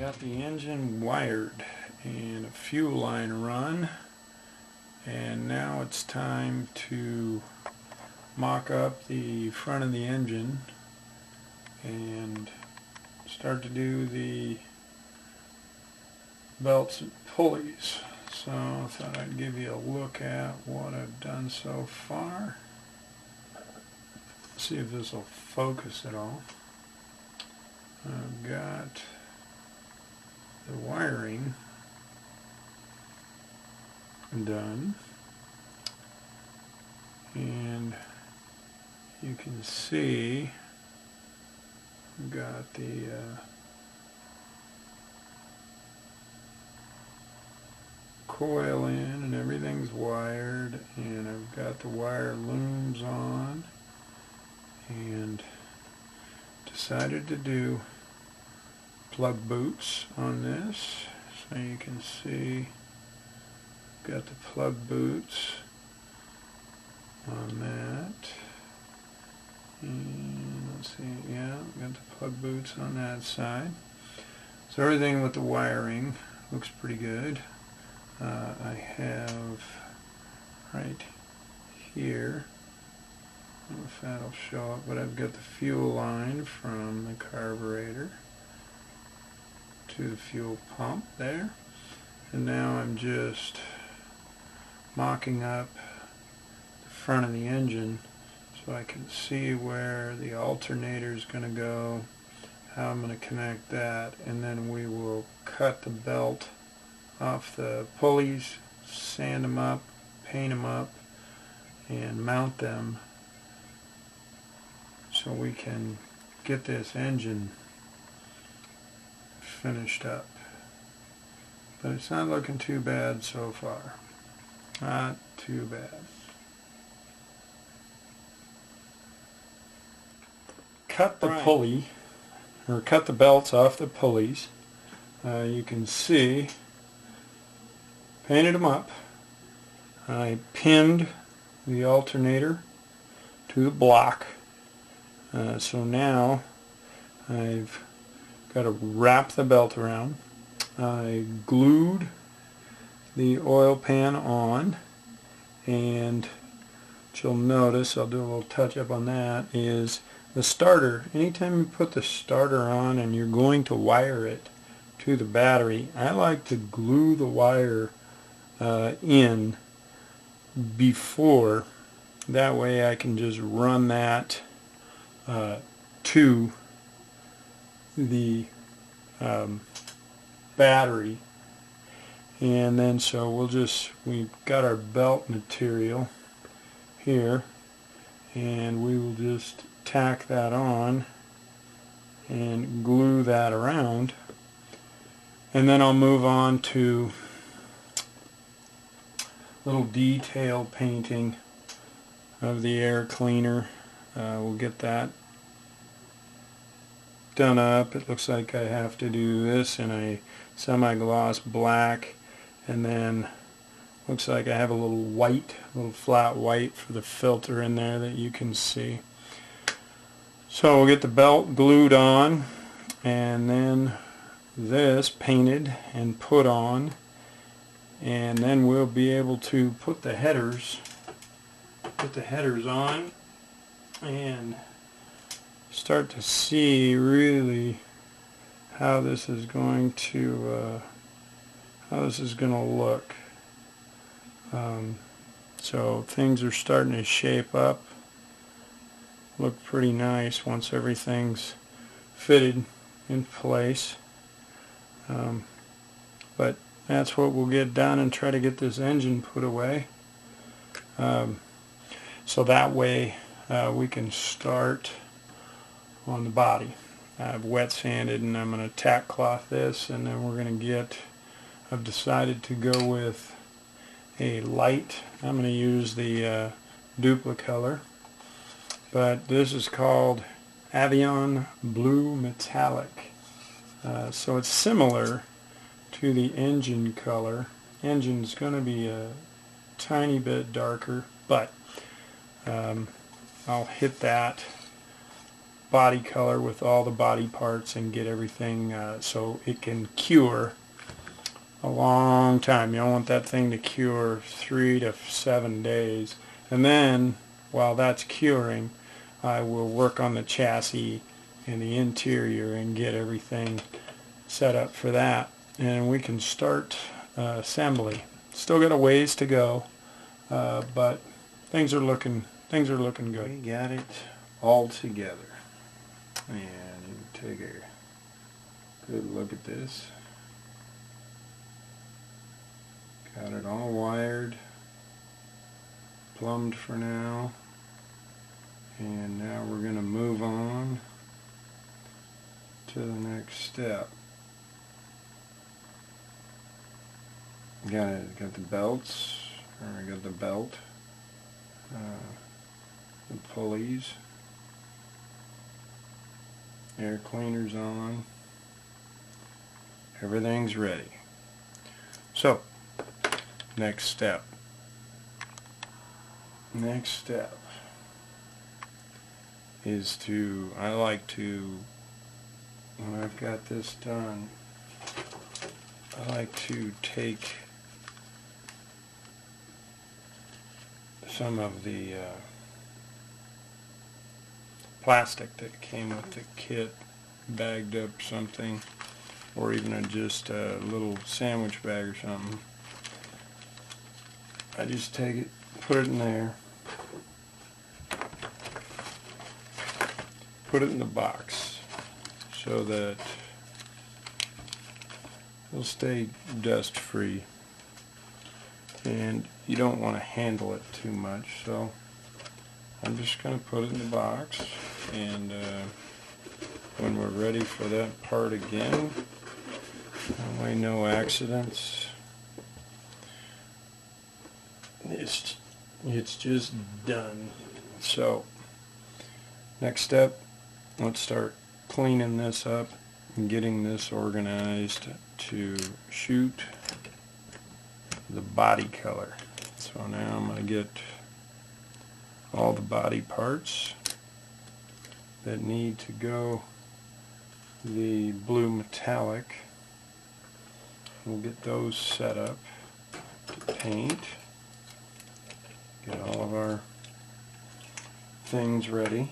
got the engine wired and a fuel line run, and now it's time to mock up the front of the engine and start to do the belts and pulleys. So I thought I'd give you a look at what I've done so far. See if this will focus at all. I've got the wiring done, and you can see I've got the coil in and everything's wired, and I've got the wire looms on, and decided to do plug boots on this. So you can see I've got the plug boots on that, and let's see, yeah, I've got the plug boots on that side. So everything with the wiring looks pretty good. I have right here, I don't know if that'll show up, but I've got the fuel line from the carburetor to the fuel pump there, and now I'm just mocking up the front of the engine so I can see where the alternator is going to go, how I'm going to connect that, and then we will cut the belt off the pulleys, sand them up, paint them up, and mount them so we can get this engine finished up. But it's not looking too bad so far. Not too bad. Cut the pulley, or cut the belts off the pulleys. You can see, painted them up. I pinned the alternator to the block. So now I've got to wrap the belt around. I glued the oil pan on, and what you'll notice, I'll do a little touch up on that, is the starter. Anytime you put the starter on and you're going to wire it to the battery, I like to glue the wire in before. That way I can just run that to the battery, and then so we've got our belt material here, and we will just tack that on and glue that around, and then I'll move on to little detail painting of the air cleaner. We'll get that done up. It looks like I have to do this in a semi-gloss black, and then looks like I have a little flat white for the filter in there that you can see. So we'll get the belt glued on, and then this painted and put on, and then we'll be able to put the headers on and start to see really how this is going to look. So things are starting to shape up, look pretty nice once everything's fitted in place. But that's what we'll get done and try to get this engine put away. So that way we can start on the body. I've wet sanded, and I'm going to tack cloth this, and then we're going to I've decided to go with a light. I'm going to use the Duplicolor, but this is called Avion Blue Metallic. So it's similar to the engine color. Engine's going to be a tiny bit darker, but I'll hit that body color with all the body parts and get everything so it can cure a long time. You don't want that thing to cure 3 to 7 days. And then while that's curing, I will work on the chassis and the interior and get everything set up for that, and we can start assembly. Still got a ways to go, but things are looking good. We got it all together, and you take a good look at this. Got it all wired, plumbed for now, and now we're going to move on to the next step. Got the belts, or I got the belt, the pulleys, air cleaners on, everything's ready. So, next step is I like to, when I've got this done, I like to take some of the plastic that came with the kit, bagged up something, or even just a little sandwich bag or something. I just take it, put it in there, put it in the box so that it'll stay dust free, and you don't want to handle it too much, so I'm just going to put it in the box, and when we're ready for that part again, that way no accidents, it's just done. So next step, let's start cleaning this up and getting this organized to shoot the body color. So now I'm going to get all the body parts that need to go the blue metallic. We'll get those set up to paint. Get all of our things ready.